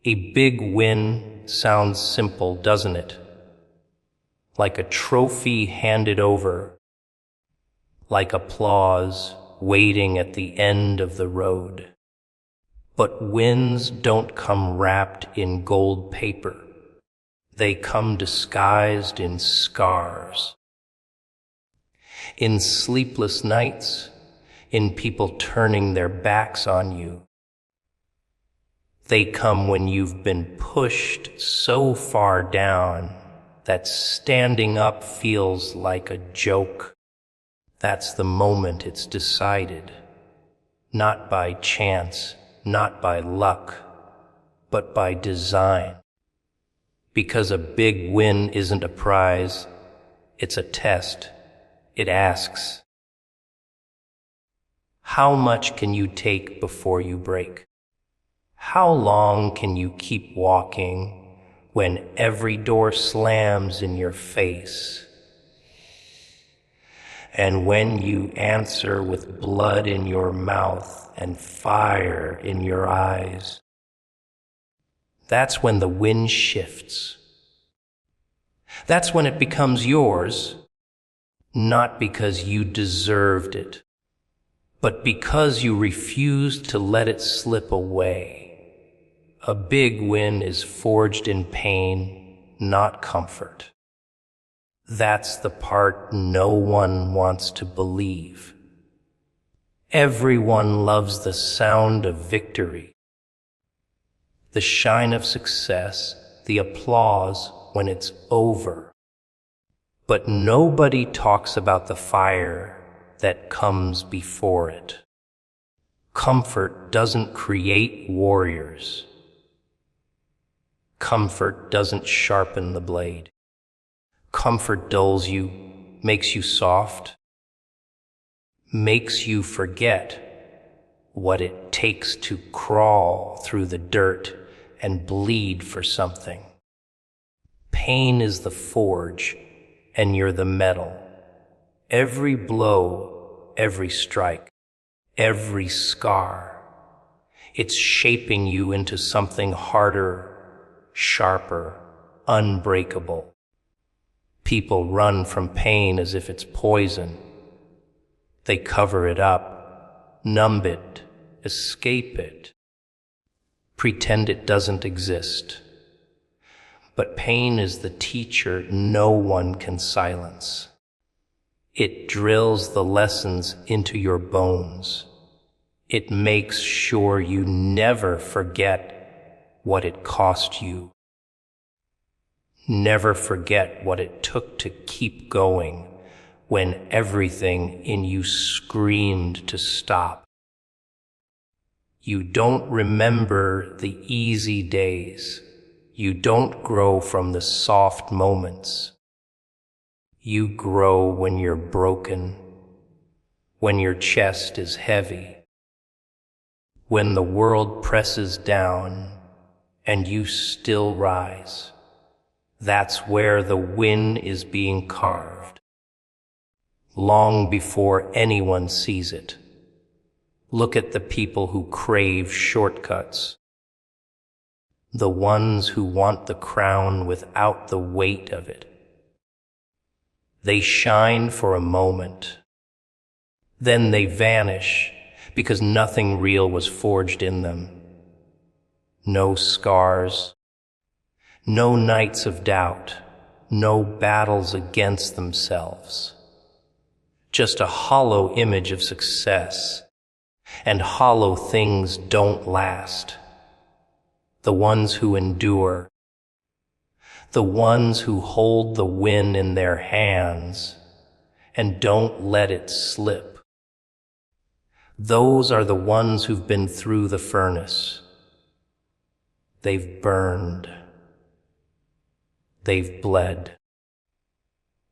A big win sounds simple, doesn't it? Like a trophy handed over, like applause waiting at the end of the road. But wins don't come wrapped in gold paper. They come disguised in scars, in sleepless nights, in people turning their backs on you. They come when you've been pushed so far down that standing up feels like a joke. That's the moment it's decided, not by chance, not by luck, but by design. Because a big win isn't a prize, it's a test. It asks, how much can you take before you break? How long can you keep walking when every door slams in your face? And when you answer with blood in your mouth and fire in your eyes, that's when the wind shifts. That's when it becomes yours, not because you deserved it, but because you refused to let it slip away. A big win is forged in pain, not comfort. That's the part no one wants to believe. Everyone loves the sound of victory, the shine of success, the applause when it's over. But nobody talks about the fire that comes before it. Comfort doesn't create warriors. Comfort doesn't sharpen the blade. Comfort dulls you, makes you soft, makes you forget what it takes to crawl through the dirt and bleed for something. Pain is the forge, and you're the metal. Every blow, every strike, every scar, it's shaping you into something harder, sharper, unbreakable. People run from pain as if it's poison. They cover it up, numb it, escape it, pretend it doesn't exist. But pain is the teacher no one can silence. It drills the lessons into your bones. It makes sure you never forget what it cost you. Never forget what it took to keep going when everything in you screamed to stop. You don't remember the easy days. You don't grow from the soft moments. You grow when you're broken, when your chest is heavy, when the world presses down and you still rise. That's where the win is being carved, long before anyone sees it. Look at the people who crave shortcuts, the ones who want the crown without the weight of it. They shine for a moment, then they vanish because nothing real was forged in them. No scars, no nights of doubt, no battles against themselves. Just a hollow image of success, and hollow things don't last. The ones who endure, the ones who hold the win in their hands and don't let it slip. Those are the ones who've been through the furnace. They've burned. They've bled.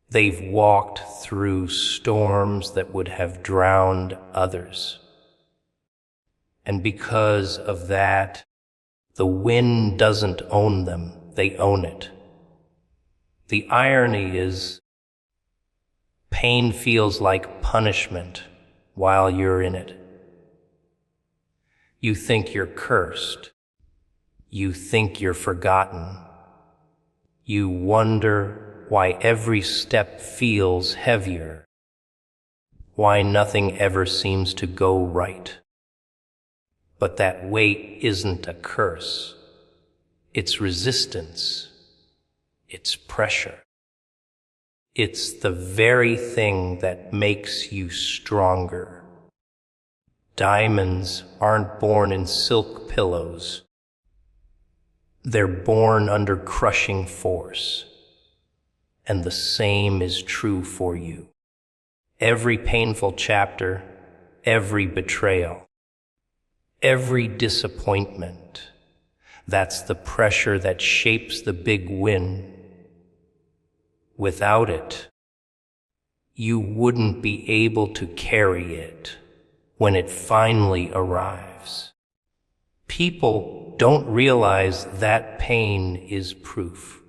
They've walked through storms that would have drowned others. And because of that, the wind doesn't own them, they own it. The irony is, pain feels like punishment while you're in it. You think you're cursed. You think you're forgotten. You wonder why every step feels heavier, why nothing ever seems to go right. But that weight isn't a curse. It's resistance. It's pressure. It's the very thing that makes you stronger. Diamonds aren't born in silk pillows. They're born under crushing force. And the same is true for you. Every painful chapter, every betrayal, every disappointment, that's the pressure that shapes the big win. Without it, you wouldn't be able to carry it when it finally arrives. People don't realize that pain is proof.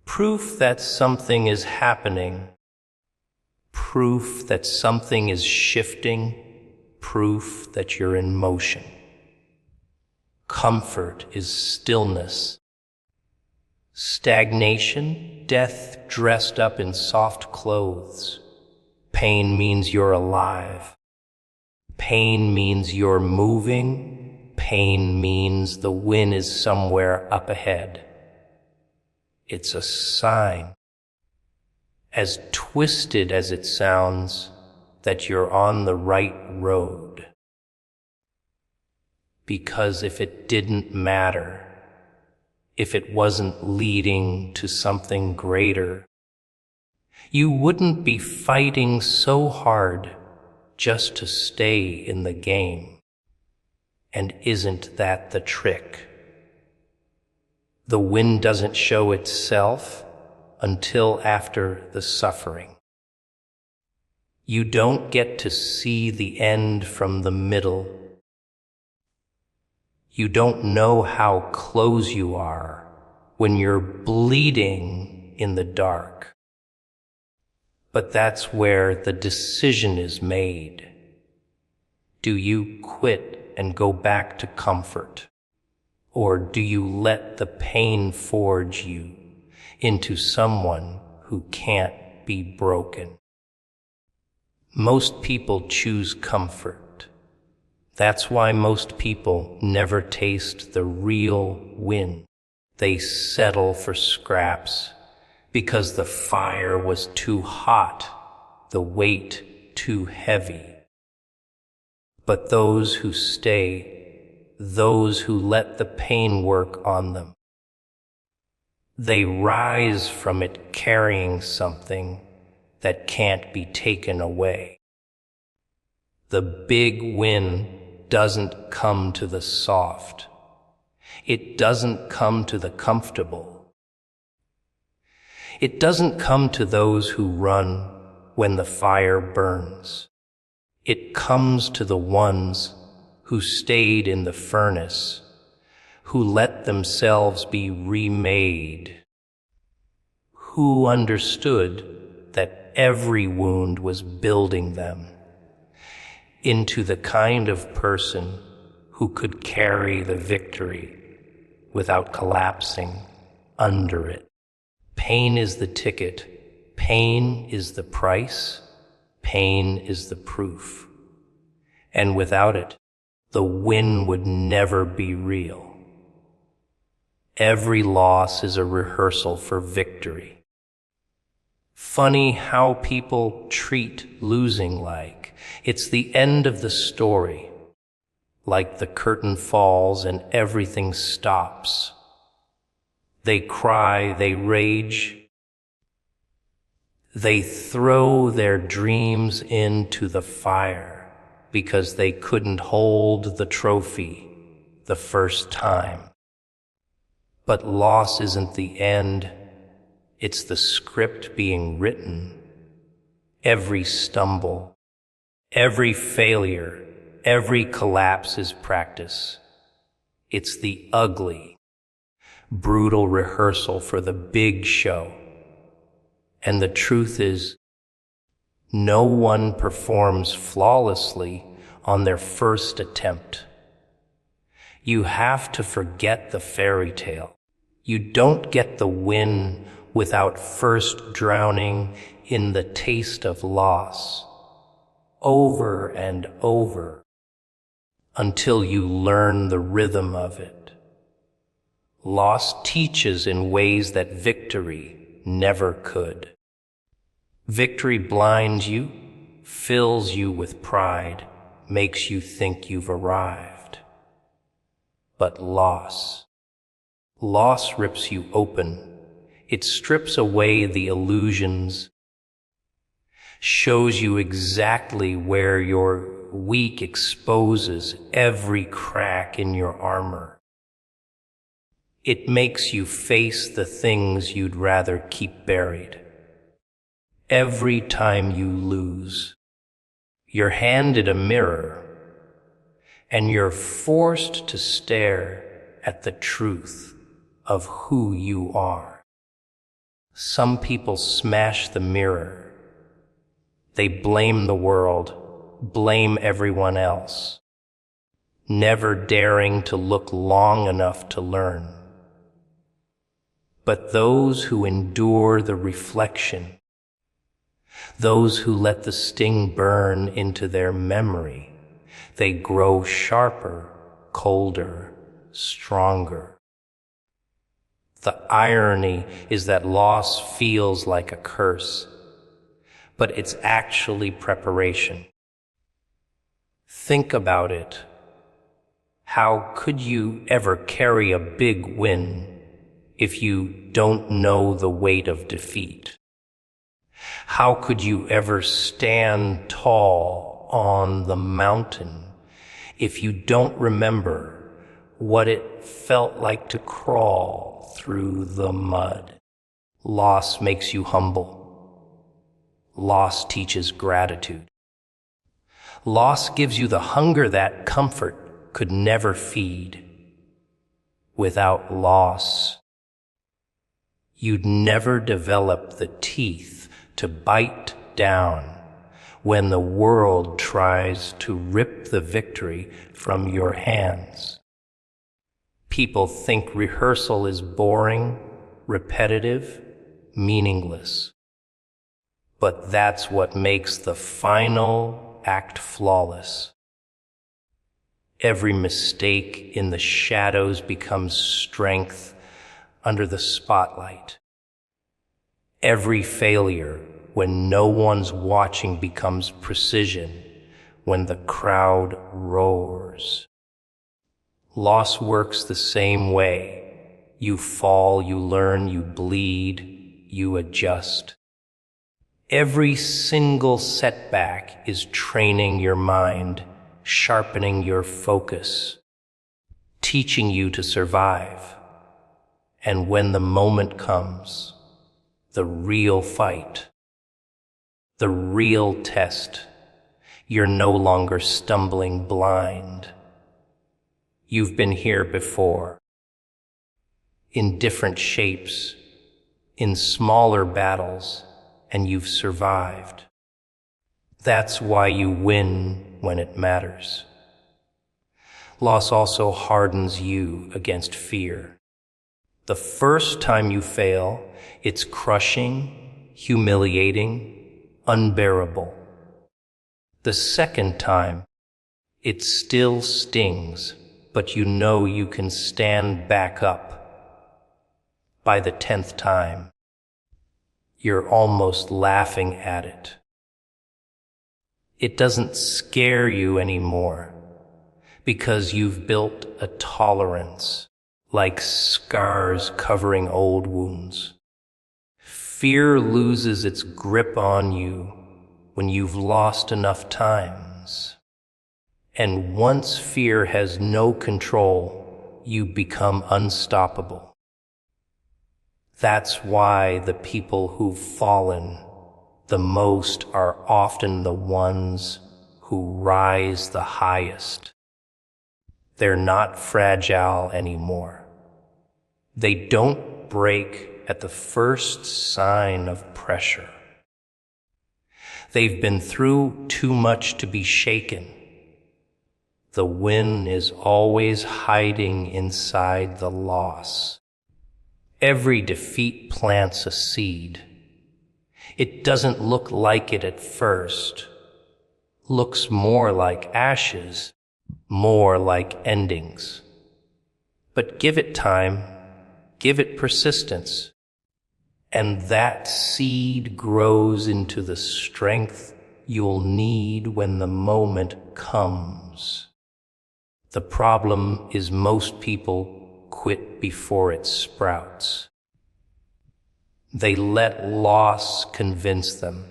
Proof that something is happening. Proof that something is shifting. Proof that you're in motion. Comfort is stillness. Stagnation, death dressed up in soft clothes. Pain means you're alive. Pain means you're moving. Pain means the win is somewhere up ahead. It's a sign, as twisted as it sounds, that you're on the right road. Because if it didn't matter, if it wasn't leading to something greater, you wouldn't be fighting so hard just to stay in the game. And isn't that the trick? The win doesn't show itself until after the suffering. You don't get to see the end from the middle. You don't know how close you are when you're bleeding in the dark. But that's where the decision is made. Do you quit and go back to comfort? Or do you let the pain forge you into someone who can't be broken? Most people choose comfort. That's why most people never taste the real win. They settle for scraps because the fire was too hot, the weight too heavy. But those who stay, those who let the pain work on them, they rise from it carrying something that can't be taken away. The big win doesn't come to the soft. It doesn't come to the comfortable. It doesn't come to those who run when the fire burns. It comes to the ones who stayed in the furnace, who let themselves be remade, who understood that every wound was building them into the kind of person who could carry the victory without collapsing under it. Pain is the ticket. Pain is the price. Pain is the proof. And without it, the win would never be real. Every loss is a rehearsal for victory. Funny how people treat losing like it's the end of the story, like the curtain falls and everything stops. They cry, they rage, they throw their dreams into the fire because they couldn't hold the trophy the first time. But loss isn't the end, it's the script being written. Every stumble, every failure, every collapse is practice. It's the ugly, brutal rehearsal for the big show. And the truth is, no one performs flawlessly on their first attempt. You have to forget the fairy tale. You don't get the win without first drowning in the taste of loss, over and over, until you learn the rhythm of it. Loss teaches in ways that victory never could. Victory blinds you, fills you with pride, makes you think you've arrived. But loss rips you open. It strips away the illusions, shows you exactly where you're weak, exposes every crack in your armor. It makes you face the things you'd rather keep buried. Every time you lose, you're handed a mirror, and you're forced to stare at the truth of who you are. Some people smash the mirror. They blame the world, blame everyone else, never daring to look long enough to learn. But those who endure the reflection, those who let the sting burn into their memory, they grow sharper, colder, stronger. The irony is that loss feels like a curse, but it's actually preparation. Think about it. How could you ever carry a big win if you don't know the weight of defeat? How could you ever stand tall on the mountain if you don't remember what it felt like to crawl through the mud? Loss makes you humble. Loss teaches gratitude. Loss gives you the hunger that comfort could never feed. Without loss, you'd never develop the teeth to bite down when the world tries to rip the victory from your hands. People think rehearsal is boring, repetitive, meaningless. But that's what makes the final act flawless. Every mistake in the shadows becomes strength under the spotlight. Every failure when no one's watching becomes precision when the crowd roars. Loss works the same way. You fall, you learn, you bleed, you adjust. Every single setback is training your mind, sharpening your focus, teaching you to survive. And when the moment comes, the real fight, the real test, you're no longer stumbling blind. You've been here before, in different shapes, in smaller battles, and you've survived. That's why you win when it matters. Loss also hardens you against fear. The first time you fail, it's crushing, humiliating, unbearable. The second time, it still stings, but you know you can stand back up. By the 10th time, you're almost laughing at it. It doesn't scare you anymore because you've built a tolerance, like scars covering old wounds. Fear loses its grip on you when you've lost enough times. And once fear has no control, you become unstoppable. That's why the people who've fallen the most are often the ones who rise the highest. They're not fragile anymore. They don't break at the first sign of pressure. They've been through too much to be shaken. The win is always hiding inside the loss. Every defeat plants a seed. It doesn't look like it at first. Looks more like ashes, more like endings. But give it time, give it persistence, and that seed grows into the strength you'll need when the moment comes. The problem is most people quit before it sprouts. They let loss convince them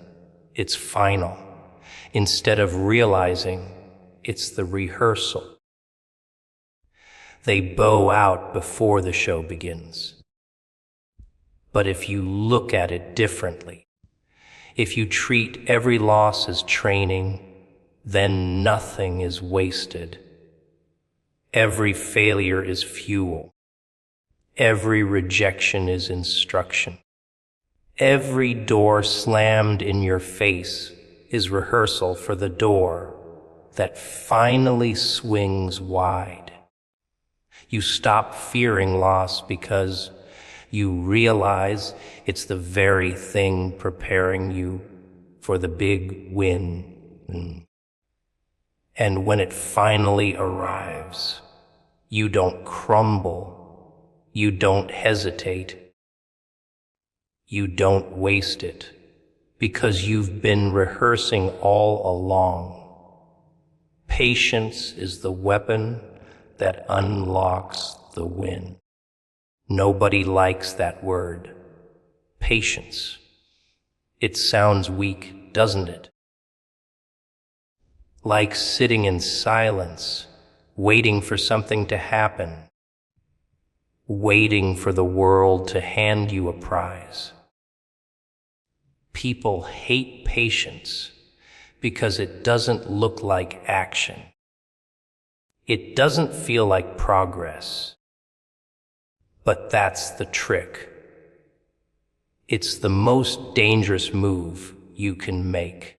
it's final, instead of realizing it's the rehearsal. They bow out before the show begins. But if you look at it differently, if you treat every loss as training, then nothing is wasted. Every failure is fuel. Every rejection is instruction. Every door slammed in your face is rehearsal for the door that finally swings wide. You stop fearing loss because you realize it's the very thing preparing you for the big win. And when it finally arrives, you don't crumble, you don't hesitate, you don't waste it, because you've been rehearsing all along. Patience is the weapon that unlocks the win. Nobody likes that word, patience. It sounds weak, doesn't it? Like sitting in silence, waiting for something to happen, waiting for the world to hand you a prize. People hate patience because it doesn't look like action. It doesn't feel like progress. But that's the trick. It's the most dangerous move you can make.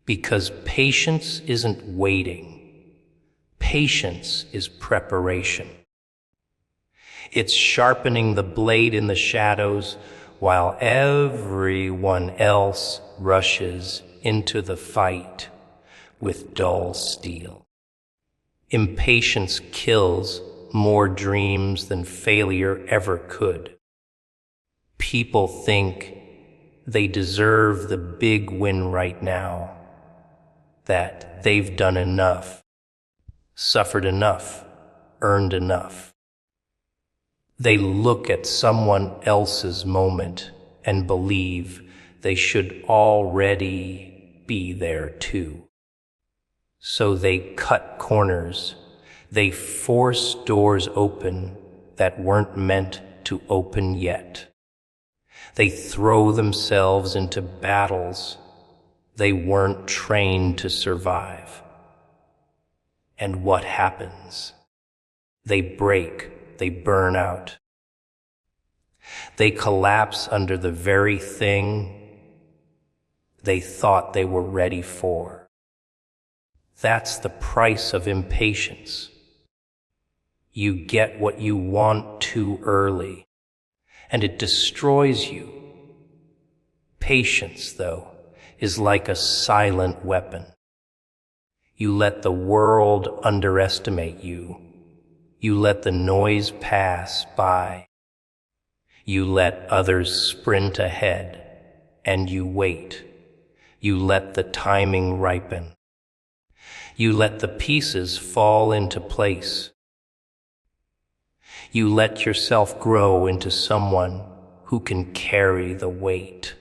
Because patience isn't waiting. Patience is preparation. It's sharpening the blade in the shadows while everyone else rushes into the fight with dull steel. Impatience kills more dreams than failure ever could. People think they deserve the big win right now, that they've done enough, suffered enough, earned enough. They look at someone else's moment and believe they should already be there too. So they cut corners. They force doors open that weren't meant to open yet. They throw themselves into battles they weren't trained to survive. And what happens? They break, they burn out. They collapse under the very thing they thought they were ready for. That's the price of impatience. You get what you want too early, and it destroys you. Patience, though, is like a silent weapon. You let the world underestimate you. You let the noise pass by. You let others sprint ahead, and you wait. You let the timing ripen. You let the pieces fall into place. You let yourself grow into someone who can carry the weight.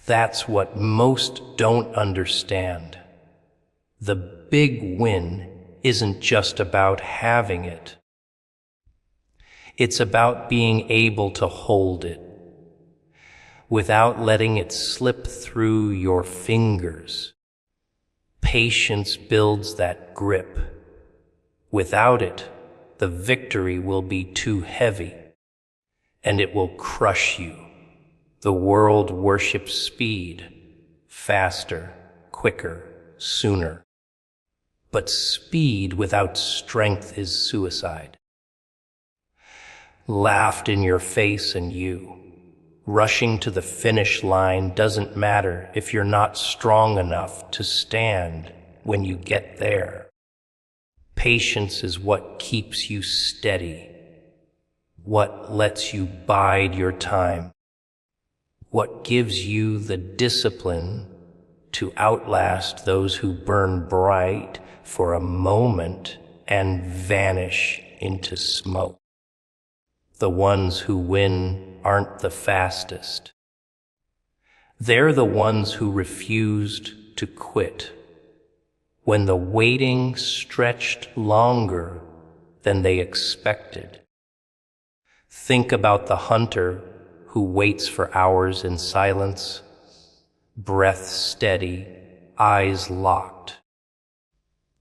That's what most don't understand. The big win isn't just about having it. It's about being able to hold it without letting it slip through your fingers. Patience builds that grip. Without it, the victory will be too heavy, and it will crush you. The world worships speed, faster, quicker, sooner. but speed without strength is suicide. Laughed in your face and you. Rushing to the finish line doesn't matter if you're not strong enough to stand when you get there. Patience is what keeps you steady, what lets you bide your time, what gives you the discipline to outlast those who burn bright for a moment and vanish into smoke. The ones who win aren't the fastest. They're the ones who refused to quit when the waiting stretched longer than they expected. Think about the hunter who waits for hours in silence, breath steady, eyes locked,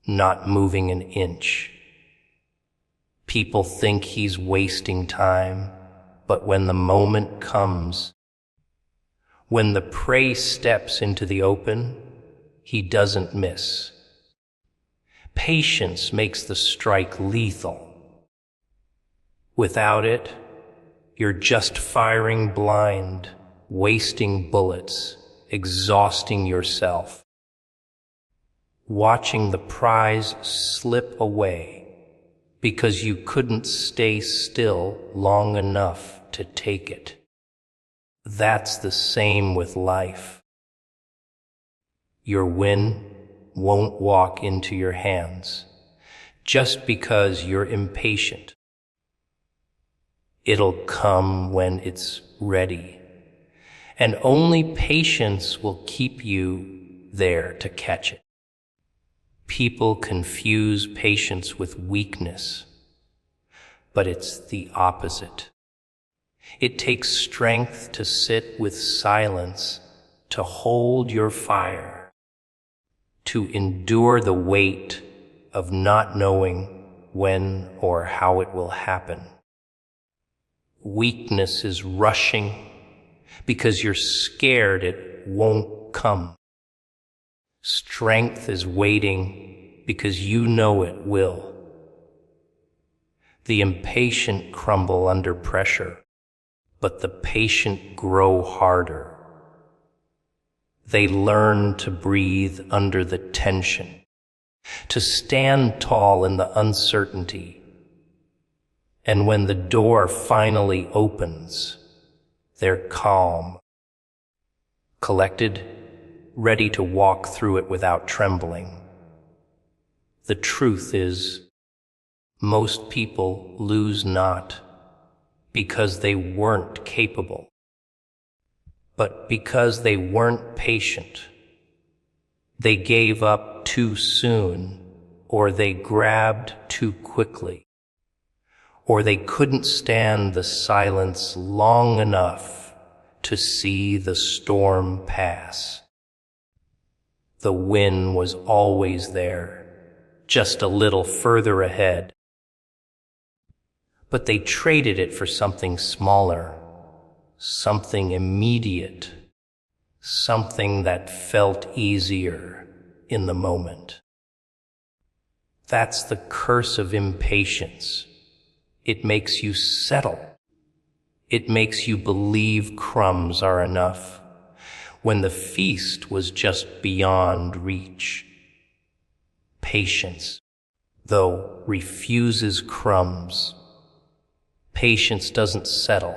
not moving an inch. People think he's wasting time, but when the moment comes, when the prey steps into the open, he doesn't miss. Patience makes the strike lethal. Without it, you're just firing blind, wasting bullets, exhausting yourself, watching the prize slip away because you couldn't stay still long enough to take it. That's the same with life. Your win won't walk into your hands just because you're impatient. It'll come when it's ready, and only patience will keep you there to catch it. People confuse patience with weakness, but it's the opposite. It takes strength to sit with silence, to hold your fire, to endure the weight of not knowing when or how it will happen. Weakness is rushing because you're scared it won't come. Strength is waiting because you know it will. The impatient crumble under pressure, but the patient grow harder. They learn to breathe under the tension, to stand tall in the uncertainty. And when the door finally opens, they're calm, collected, ready to walk through it without trembling. The truth is, most people lose not because they weren't capable, but because they weren't patient. They gave up too soon, or they grabbed too quickly, or they couldn't stand the silence long enough to see the storm pass. The win was always there, just a little further ahead. But they traded it for something smaller, something immediate, something that felt easier in the moment. That's the curse of impatience. It makes you settle. It makes you believe crumbs are enough when the feast was just beyond reach. Patience, though, refuses crumbs. Patience doesn't settle.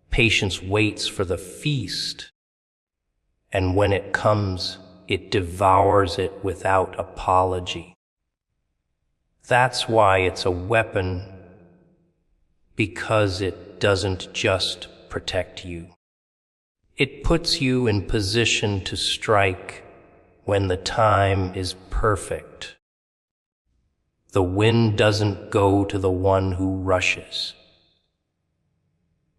Patience waits for the feast, and when it comes, it devours it without apology. That's why it's a weapon, because it doesn't just protect you. It puts you in position to strike when the time is perfect. The wind doesn't go to the one who rushes.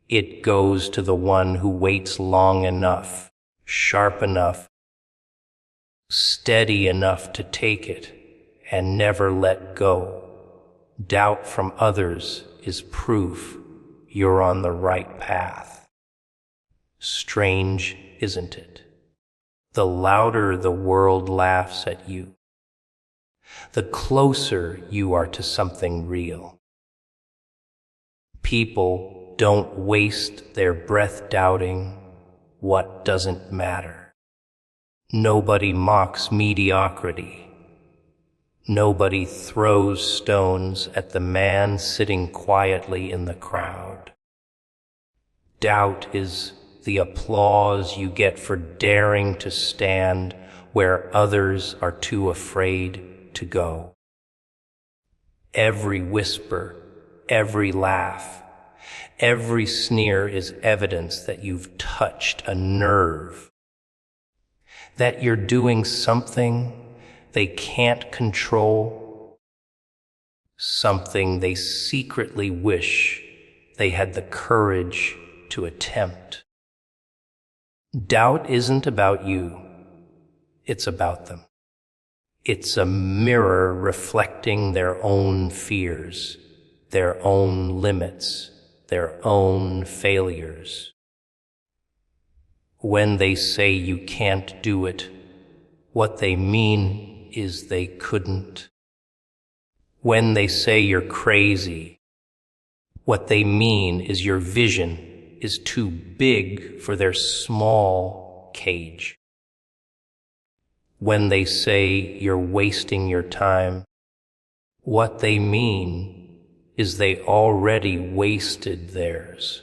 It goes to the one who waits long enough, sharp enough, steady enough to take it and never let go. Doubt from others is proof you're on the right path. Strange, isn't it? The louder the world laughs at you, the closer you are to something real. People don't waste their breath doubting what doesn't matter. Nobody mocks mediocrity. Nobody throws stones at the man sitting quietly in the crowd. Doubt is the applause you get for daring to stand where others are too afraid to go. Every whisper, every laugh, every sneer is evidence that you've touched a nerve, that you're doing something they can't control, something they secretly wish they had the courage to attempt. Doubt isn't about you, it's about them. It's a mirror reflecting their own fears, their own limits, their own failures. When they say you can't do it, what they mean is they couldn't. When they say you're crazy, what they mean is your vision is too big for their small cage. When they say you're wasting your time, what they mean is they already wasted theirs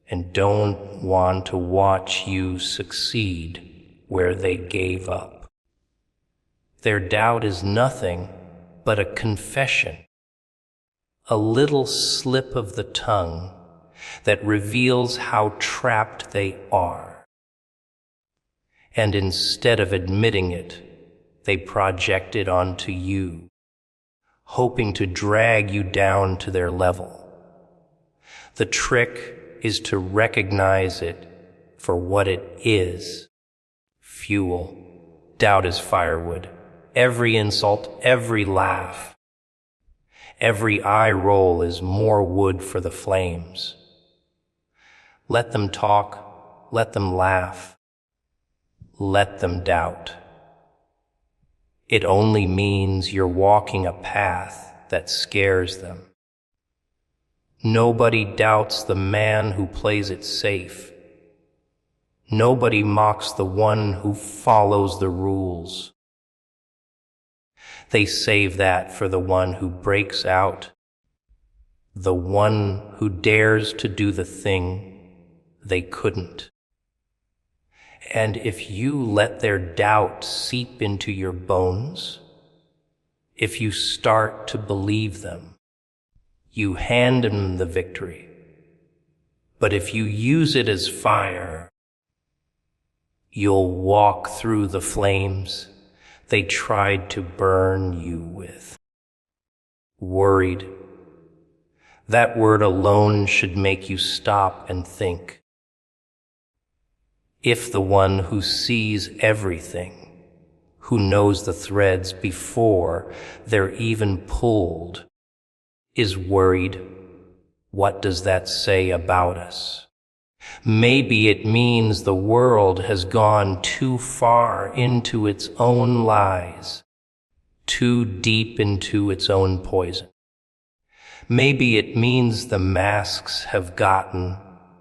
and don't want to watch you succeed where they gave up. Their doubt is nothing but a confession, a little slip of the tongue that reveals how trapped they are. And instead of admitting it, they project it onto you, hoping to drag you down to their level. The trick is to recognize it for what it is: fuel. Doubt is firewood. Every insult, every laugh, every eye roll is more wood for the flames. Let them talk, let them laugh, let them doubt. It only means you're walking a path that scares them. Nobody doubts the man who plays it safe. Nobody mocks the one who follows the rules. They save that for the one who breaks out, the one who dares to do the thing they couldn't. And if you let their doubt seep into your bones, if you start to believe them, you hand them the victory. But if you use it as fire, you'll walk through the flames they tried to burn you with. Worried. That word alone should make you stop and think. If the one who sees everything, who knows the threads before they're even pulled, is worried, what does that say about us? Maybe it means the world has gone too far into its own lies, too deep into its own poison. Maybe it means the masks have gotten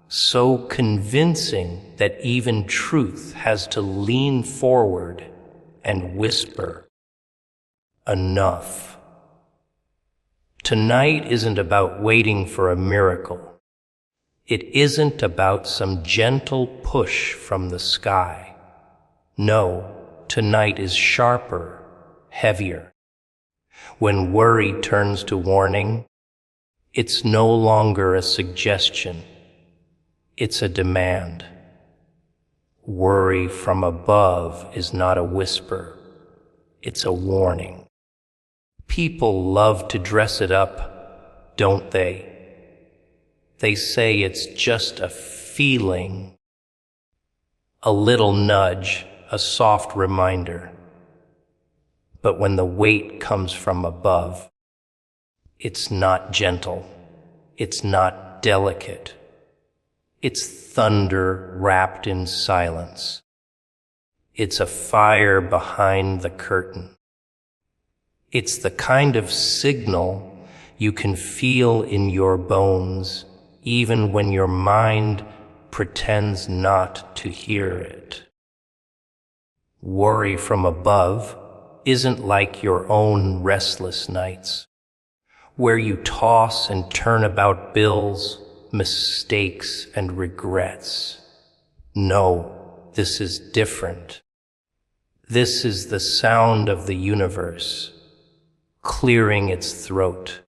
so convincing that even truth has to lean forward and whisper, enough. Tonight isn't about waiting for a miracle. It isn't about some gentle push from the sky. No, tonight is sharper, heavier. When worry turns to warning, it's no longer a suggestion. It's a demand. Worry from above is not a whisper. It's a warning. People love to dress it up, don't they? They say it's just a feeling, a little nudge, a soft reminder. But when the weight comes from above, it's not gentle, it's not delicate. It's thunder wrapped in silence. It's a fire behind the curtain. It's the kind of signal you can feel in your bones, even when your mind pretends not to hear it. Worry from above isn't like your own restless nights, where you toss and turn about bills, mistakes, and regrets. No, this is different. This is the sound of the universe, clearing its throat,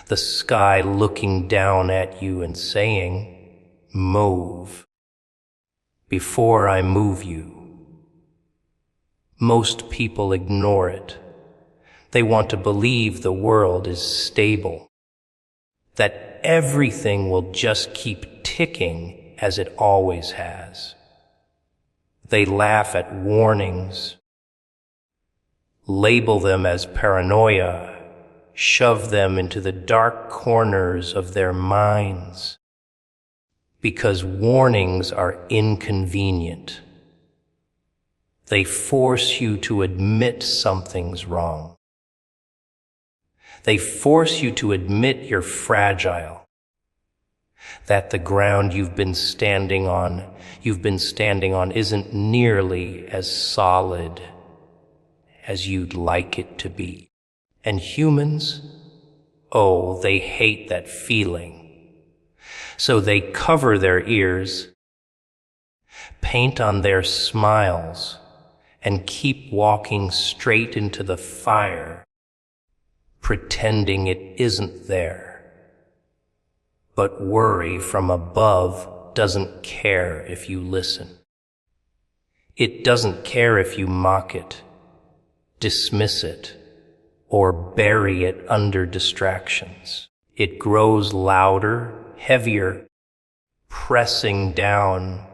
the sky looking down at you and saying, "Move, before I move you." Most people ignore it. They want to believe the world is stable, that everything will just keep ticking as it always has. They laugh at warnings, label them as paranoia, shove them into the dark corners of their minds, because warnings are inconvenient. They force you to admit something's wrong. They force you to admit you're fragile, that the ground you've been standing on isn't nearly as solid as you'd like it to be. And humans, oh, they hate that feeling. So they cover their ears, paint on their smiles, and keep walking straight into the fire, pretending it isn't there. But worry from above doesn't care if you listen. It doesn't care if you mock it, dismiss it, or bury it under distractions. It grows louder, heavier, pressing down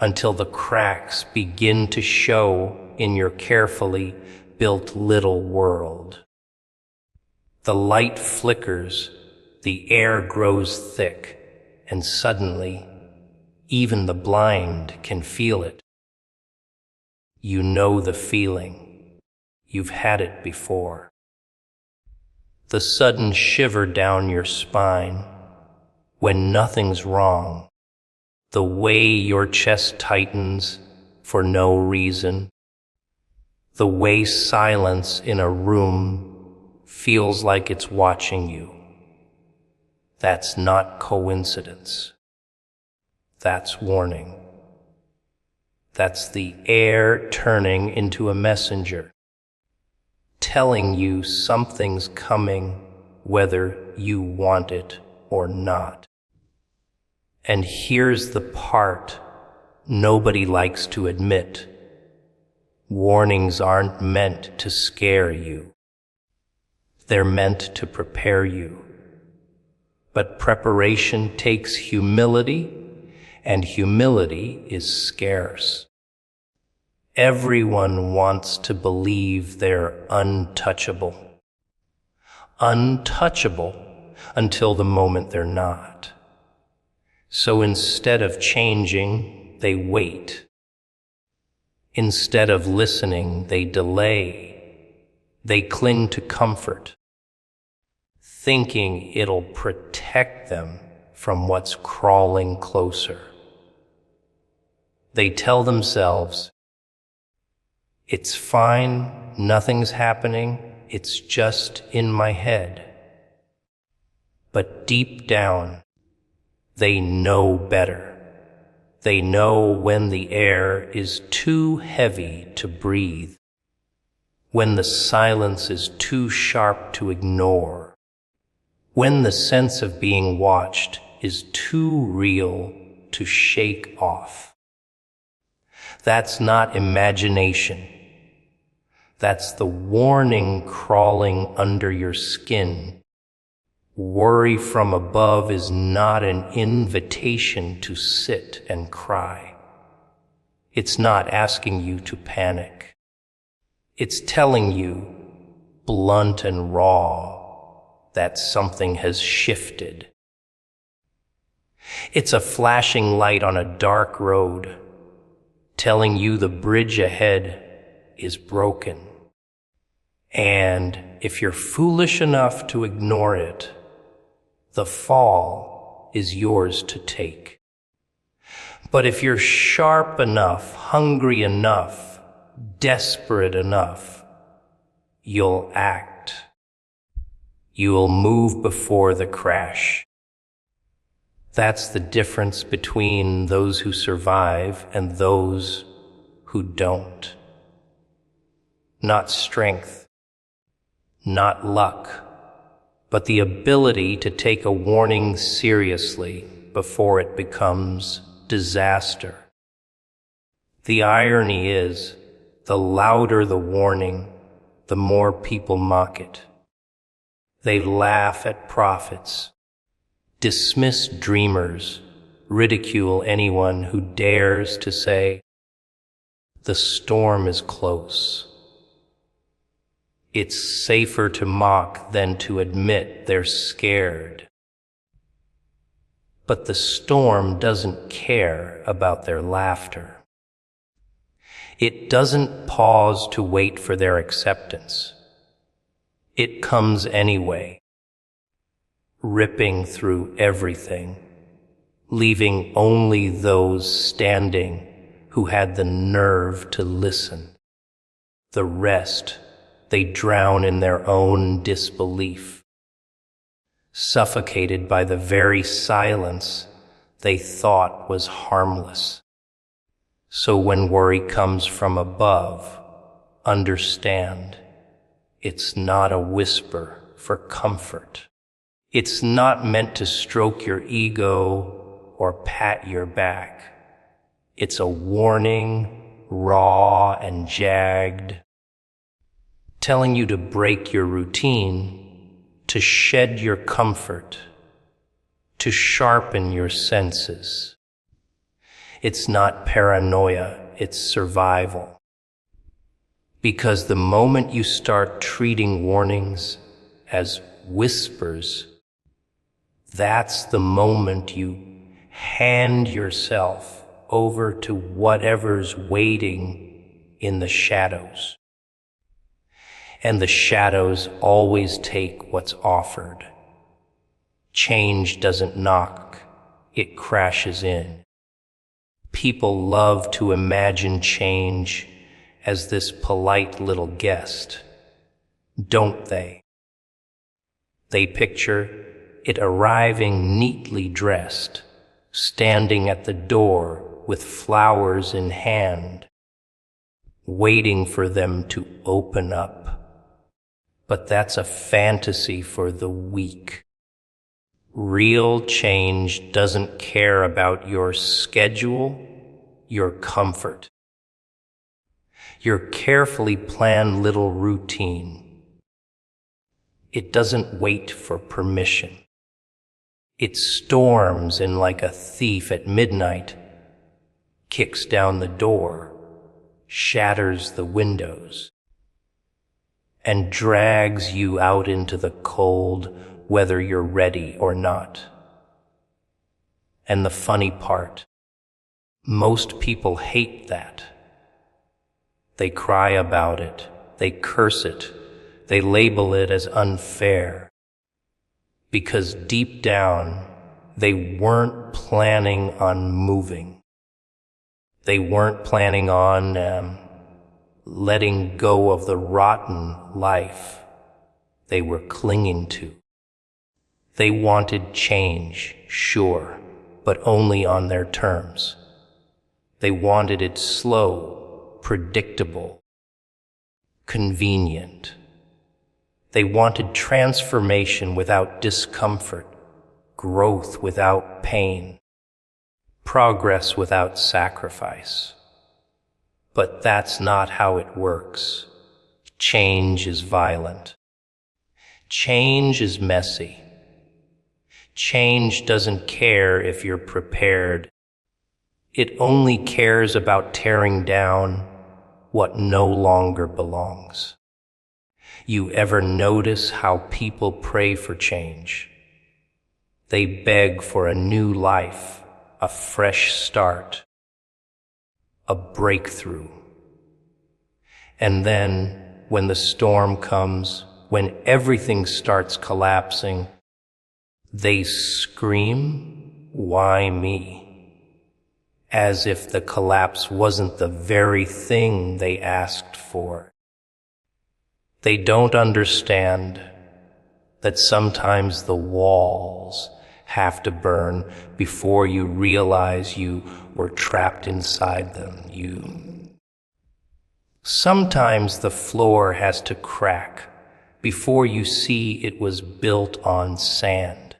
until the cracks begin to show in your carefully built little world. The light flickers, the air grows thick, and suddenly, even the blind can feel it. You know the feeling. You've had it before. The sudden shiver down your spine when nothing's wrong. The way your chest tightens for no reason. The way silence in a room feels like it's watching you. That's not coincidence. That's warning. That's the air turning into a messenger, telling you something's coming whether you want it or not. And here's the part nobody likes to admit. Warnings aren't meant to scare you. They're meant to prepare you. But preparation takes humility, and humility is scarce. Everyone wants to believe they're untouchable. Untouchable until the moment they're not. So instead of changing, they wait. Instead of listening, they delay. They cling to comfort, thinking it'll protect them from what's crawling closer. They tell themselves, "It's fine, nothing's happening, it's just in my head." But deep down, they know better. They know when the air is too heavy to breathe, when the silence is too sharp to ignore, when the sense of being watched is too real to shake off. That's not imagination. That's the warning crawling under your skin. Worry from above is not an invitation to sit and cry. It's not asking you to panic. It's telling you, blunt and raw, that something has shifted. It's a flashing light on a dark road, telling you the bridge ahead is broken. And if you're foolish enough to ignore it, the fall is yours to take. But if you're sharp enough, hungry enough, desperate enough, you'll act. You'll move before the crash. That's the difference between those who survive and those who don't. Not strength, not luck, but the ability to take a warning seriously before it becomes disaster. The irony is, the louder the warning, the more people mock it. They laugh at prophets, dismiss dreamers, ridicule anyone who dares to say, "The storm is close." It's safer to mock than to admit they're scared. But the storm doesn't care about their laughter. It doesn't pause to wait for their acceptance. It comes anyway, ripping through everything, leaving only those standing who had the nerve to listen. The rest, they drown in their own disbelief, suffocated by the very silence they thought was harmless. So when worry comes from above, understand, it's not a whisper for comfort. It's not meant to stroke your ego or pat your back. It's a warning, raw and jagged, telling you to break your routine, to shed your comfort, to sharpen your senses. It's not paranoia, it's survival. Because the moment you start treating warnings as whispers, that's the moment you hand yourself over to whatever's waiting in the shadows. And the shadows always take what's offered. Change doesn't knock, it crashes in. People love to imagine change as this polite little guest, don't they? They picture it arriving neatly dressed, standing at the door with flowers in hand, waiting for them to open up. But that's a fantasy for the weak. Real change doesn't care about your schedule, your comfort, your carefully planned little routine. It doesn't wait for permission. It storms in like a thief at midnight, kicks down the door, shatters the windows, and drags you out into the cold, whether you're ready or not. And the funny part, most people hate that. They cry about it, they curse it, they label it as unfair. Because deep down, they weren't planning on moving. They weren't planning on letting go of the rotten life they were clinging to. They wanted change, sure, but only on their terms. They wanted it slow, predictable, convenient. They wanted transformation without discomfort, growth without pain, progress without sacrifice. But that's not how it works. Change is violent. Change is messy. Change doesn't care if you're prepared. It only cares about tearing down what no longer belongs. You ever notice how people pray for change? They beg for a new life, a fresh start, a breakthrough. And then, when the storm comes, when everything starts collapsing, they scream, "Why me?" As if the collapse wasn't the very thing they asked for. They don't understand that sometimes the walls have to burn before you realize you were trapped inside them. Sometimes the floor has to crack before you see it was built on sand.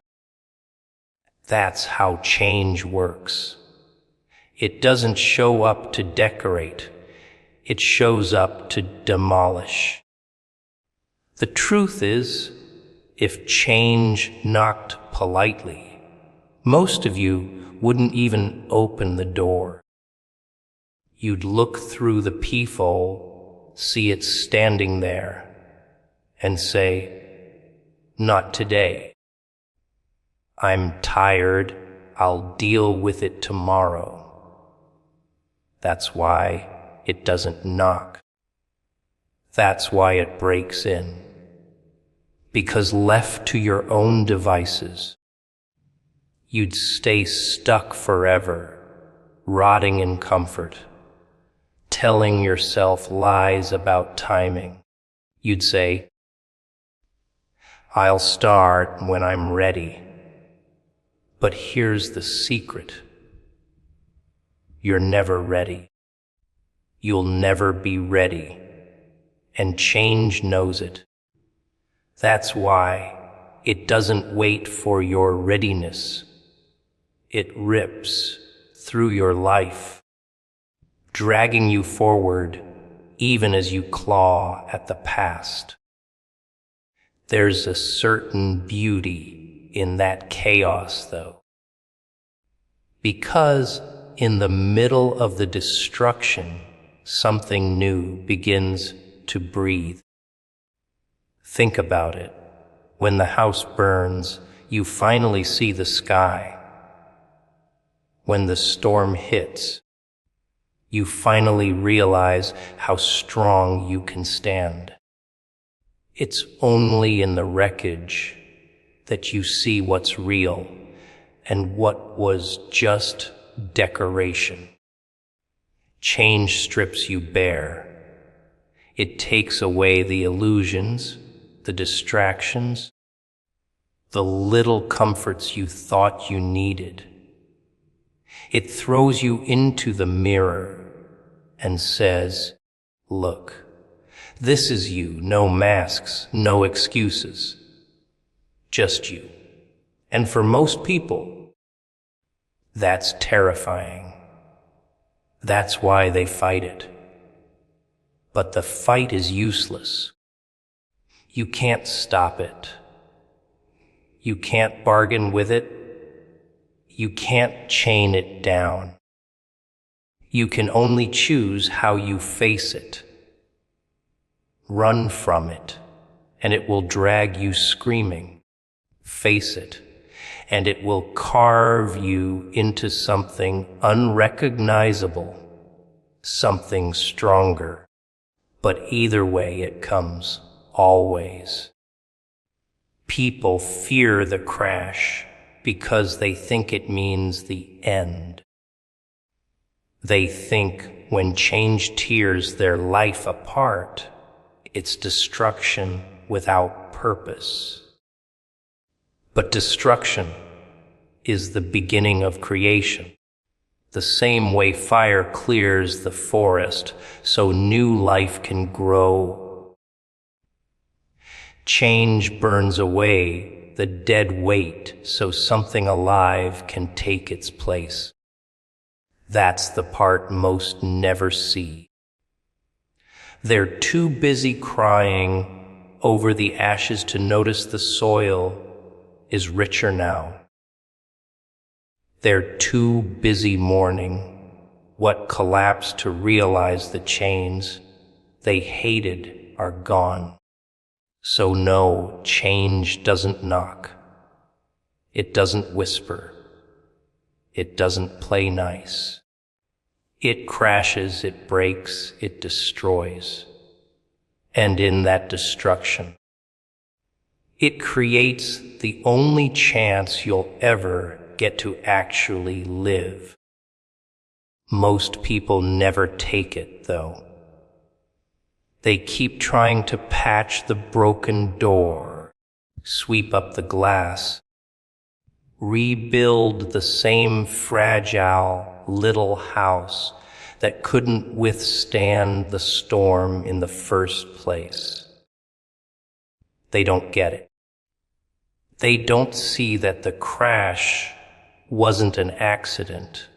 That's how change works. It doesn't show up to decorate. It shows up to demolish. The truth is, if change knocked politely, most of you wouldn't even open the door. You'd look through the peephole, see it standing there, and say, "Not today. I'm tired. I'll deal with it tomorrow." That's why it doesn't knock. That's why it breaks in. Because left to your own devices, you'd stay stuck forever, rotting in comfort, telling yourself lies about timing. You'd say, "I'll start when I'm ready." But here's the secret. You're never ready. You'll never be ready. And change knows it. That's why it doesn't wait for your readiness. It rips through your life, dragging you forward even as you claw at the past. There's a certain beauty in that chaos, though, because in the middle of the destruction, something new begins to breathe. Think about it. When the house burns, you finally see the sky. When the storm hits, you finally realize how strong you can stand. It's only in the wreckage that you see what's real and what was just decoration. Change strips you bare. It takes away the illusions, the distractions, the little comforts you thought you needed. It throws you into the mirror and says, "Look, this is you, no masks, no excuses, just you." And for most people, that's terrifying. That's why they fight it. But the fight is useless. You can't stop it. You can't bargain with it. You can't chain it down. You can only choose how you face it. Run from it, and it will drag you screaming. Face it, and it will carve you into something unrecognizable, something stronger. But either way it comes, always. People fear the crash because they think it means the end. They think when change tears their life apart, it's destruction without purpose. But destruction is the beginning of creation. The same way fire clears the forest so new life can grow. Change burns away the dead weight so something alive can take its place. That's the part most never see. They're too busy crying over the ashes to notice the soil is richer now. They're too busy mourning what collapsed to realize the chains they hated are gone. So no, change doesn't knock. It doesn't whisper. It doesn't play nice. It crashes, it breaks, it destroys. And in that destruction, it creates the only chance you'll ever get to actually live. Most people never take it, though. They keep trying to patch the broken door, sweep up the glass, rebuild the same fragile little house that couldn't withstand the storm in the first place. They don't get it. They don't see that the crash wasn't an accident.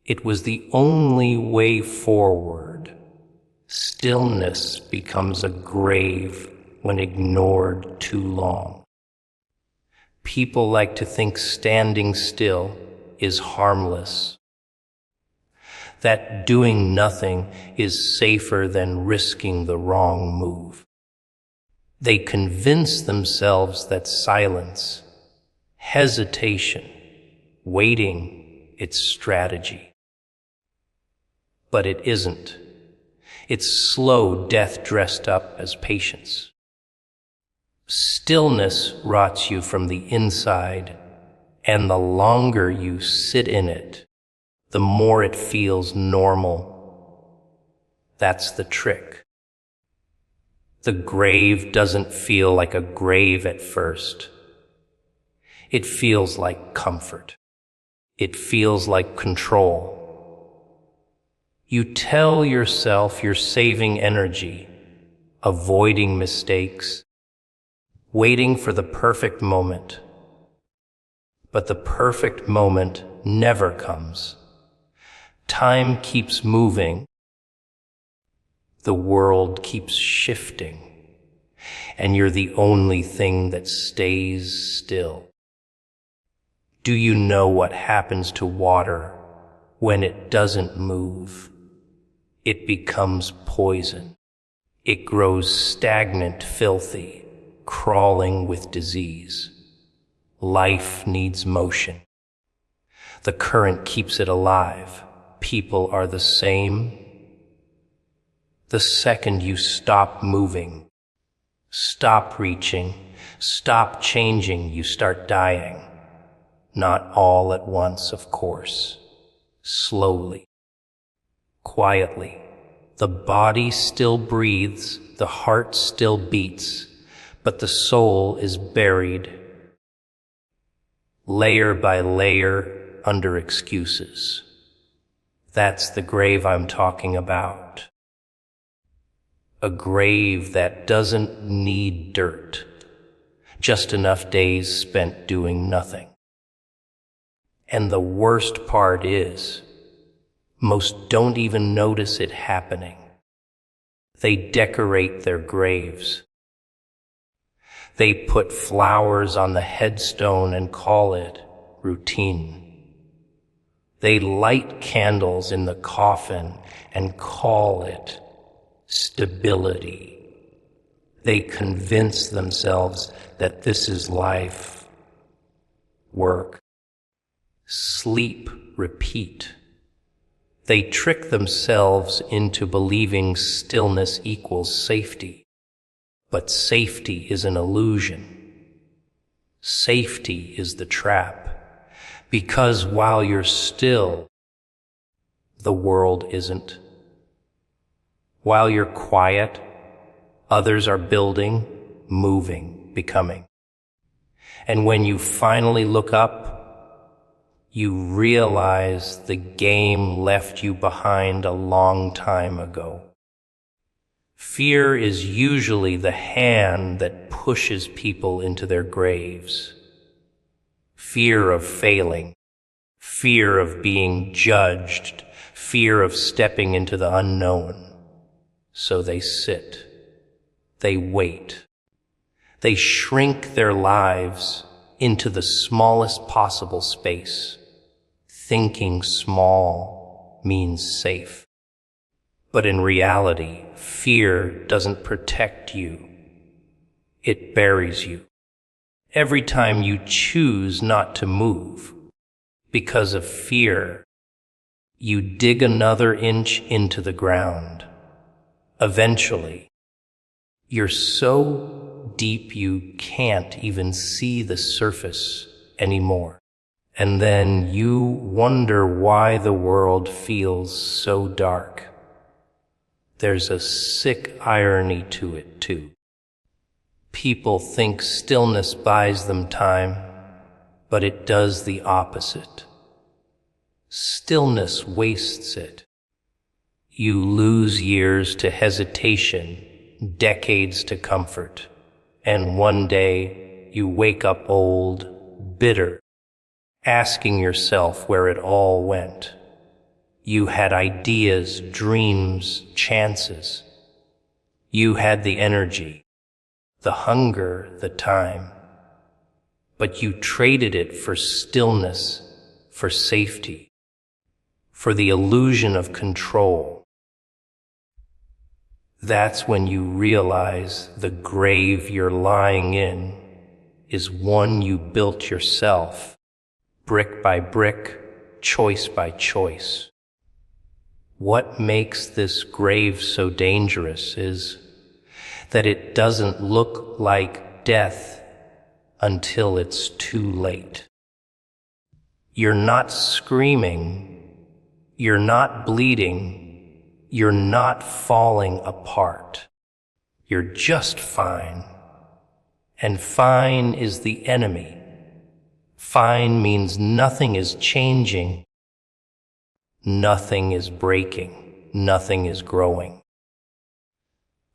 It was the only way forward. Stillness becomes a grave when ignored too long. People like to think standing still is harmless, that doing nothing is safer than risking the wrong move. They convince themselves that silence, hesitation, waiting, it's strategy. But it isn't. It's slow death dressed up as patience. Stillness rots you from the inside, and the longer you sit in it, the more it feels normal. That's the trick. The grave doesn't feel like a grave at first. It feels like comfort. It feels like control. You tell yourself you're saving energy, avoiding mistakes, waiting for the perfect moment. But the perfect moment never comes. Time keeps moving. The world keeps shifting, and you're the only thing that stays still. Do you know what happens to water when it doesn't move? It becomes poison. It grows stagnant, filthy, crawling with disease. Life needs motion. The current keeps it alive. People are the same. The second you stop moving, stop reaching, stop changing, you start dying. Not all at once, of course. Slowly. Quietly. The body still breathes, the heart still beats, but the soul is buried, layer by layer, under excuses. That's the grave I'm talking about. A grave that doesn't need dirt, just enough days spent doing nothing. And the worst part is, most don't even notice it happening. They decorate their graves. They put flowers on the headstone and call it routine. They light candles in the coffin and call it stability. They convince themselves that this is life. Work. Sleep. Repeat. They trick themselves into believing stillness equals safety. But safety is an illusion. Safety is the trap. Because while you're still, the world isn't. While you're quiet, others are building, moving, becoming. And when you finally look up, you realize the game left you behind a long time ago. Fear is usually the hand that pushes people into their graves. Fear of failing, fear of being judged, fear of stepping into the unknown. So they sit, they wait, they shrink their lives into the smallest possible space. Thinking small means safe. But in reality, fear doesn't protect you. It buries you. Every time you choose not to move, because of fear, you dig another inch into the ground. Eventually, You're so deep you can't even see the surface anymore. And then you wonder why the world feels so dark. There's a sick irony to it, too. People think stillness buys them time, but it does the opposite. Stillness wastes it. You lose years to hesitation, decades to comfort, and one day you wake up old, bitter, asking yourself where it all went. You had ideas, dreams, chances. You had the energy, the hunger, the time. But you traded it for stillness, for safety, for the illusion of control. That's when you realize the grave you're lying in is one you built yourself, brick by brick, choice by choice. What makes this grave so dangerous is that it doesn't look like death until it's too late. You're not screaming, you're not bleeding, you're not falling apart. You're just fine. And fine is the enemy. Fine means nothing is changing, nothing is breaking, nothing is growing.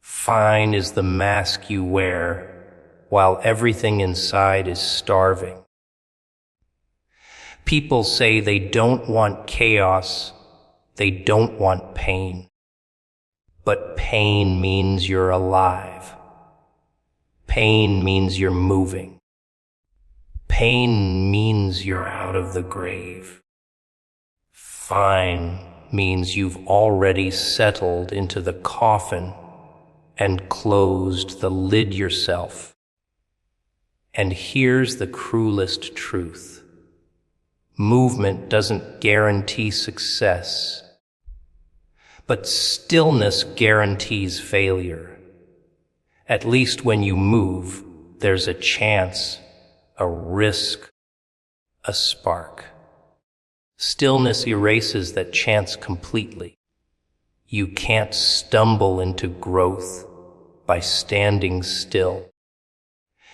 Fine is the mask you wear while everything inside is starving. People say they don't want chaos, they don't want pain. But pain means you're alive. Pain means you're moving. Pain means you're out of the grave. Fine means you've already settled into the coffin and closed the lid yourself. And here's the cruelest truth. Movement doesn't guarantee success, but stillness guarantees failure. At least when you move, there's a chance, a risk, a spark. Stillness erases that chance completely. You can't stumble into growth by standing still.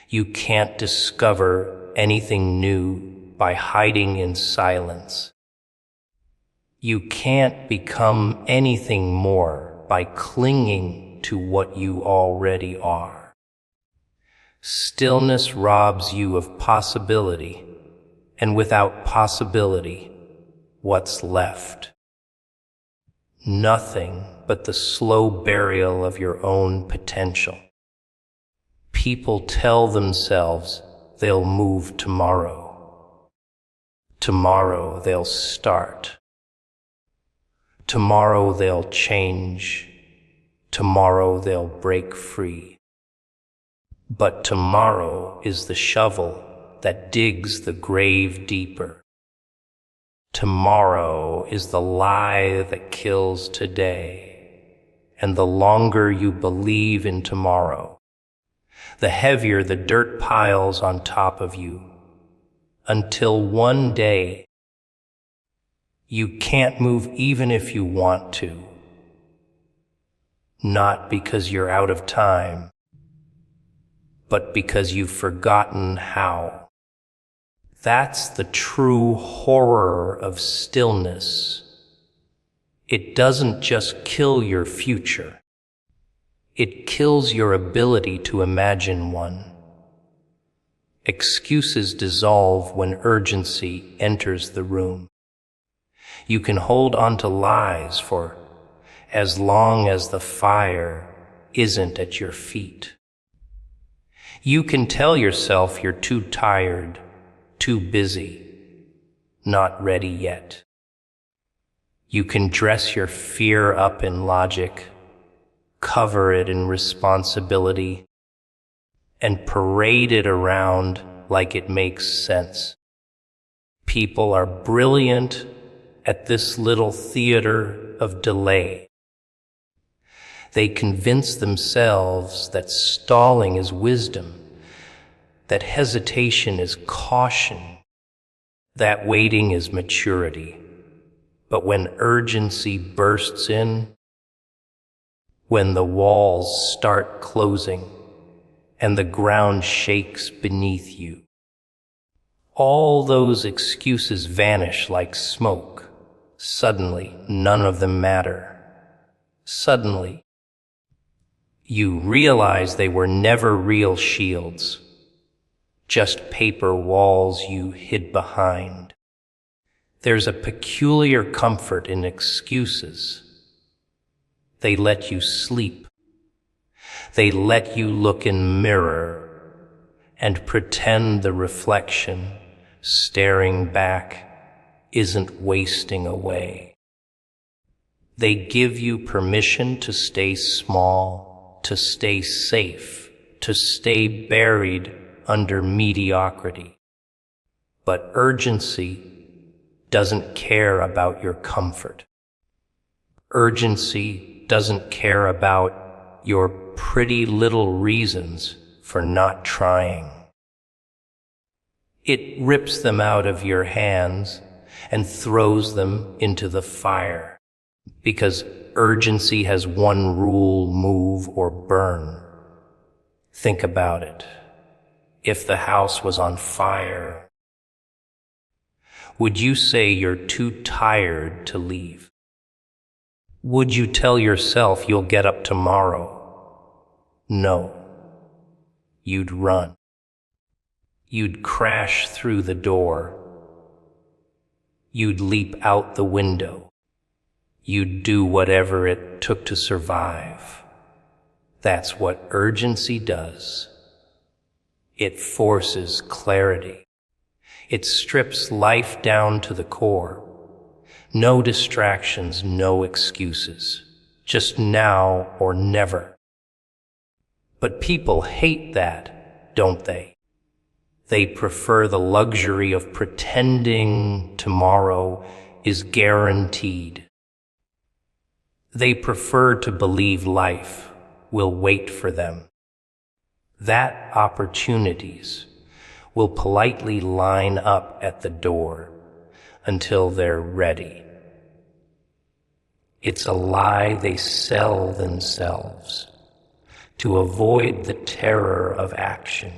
You can't discover anything new by hiding in silence. You can't become anything more by clinging to what you already are. Stillness robs you of possibility, and without possibility, what's left? Nothing but the slow burial of your own potential. People tell themselves they'll move tomorrow. Tomorrow they'll start. Tomorrow they'll change. Tomorrow they'll break free. But tomorrow is the shovel that digs the grave deeper. Tomorrow is the lie that kills today. And the longer you believe in tomorrow, the heavier the dirt piles on top of you, until one day you can't move even if you want to. Not because you're out of time, but because you've forgotten how. That's the true horror of stillness. It doesn't just kill your future. It kills your ability to imagine one. Excuses dissolve when urgency enters the room. You can hold on to lies for as long as the fire isn't at your feet. You can tell yourself you're too tired, too busy, not ready yet. You can dress your fear up in logic, cover it in responsibility, and parade it around like it makes sense. People are brilliant at this little theater of delay. They convince themselves that stalling is wisdom, that hesitation is caution, that waiting is maturity. But when urgency bursts in, when the walls start closing and the ground shakes beneath you, all those excuses vanish like smoke. Suddenly, none of them matter. Suddenly, you realize they were never real shields, just paper walls you hid behind. There's a peculiar comfort in excuses. They let you sleep. They let you look in the mirror and pretend the reflection staring back isn't wasting away. They give you permission to stay small, to stay safe, to stay buried under mediocrity. But urgency doesn't care about your comfort. Urgency doesn't care about your pretty little reasons for not trying. It rips them out of your hands and throws them into the fire, because urgency has one rule: move or burn. Think about it. If the house was on fire, would you say you're too tired to leave? Would you tell yourself you'll get up tomorrow? No. You'd run. You'd crash through the door. You'd leap out the window. You'd do whatever it took to survive. That's what urgency does. It forces clarity. It strips life down to the core. No distractions, no excuses. Just now or never. But people hate that, don't they? They prefer the luxury of pretending tomorrow is guaranteed. They prefer to believe life will wait for them, that opportunities will politely line up at the door until they're ready. It's a lie they sell themselves to avoid the terror of action.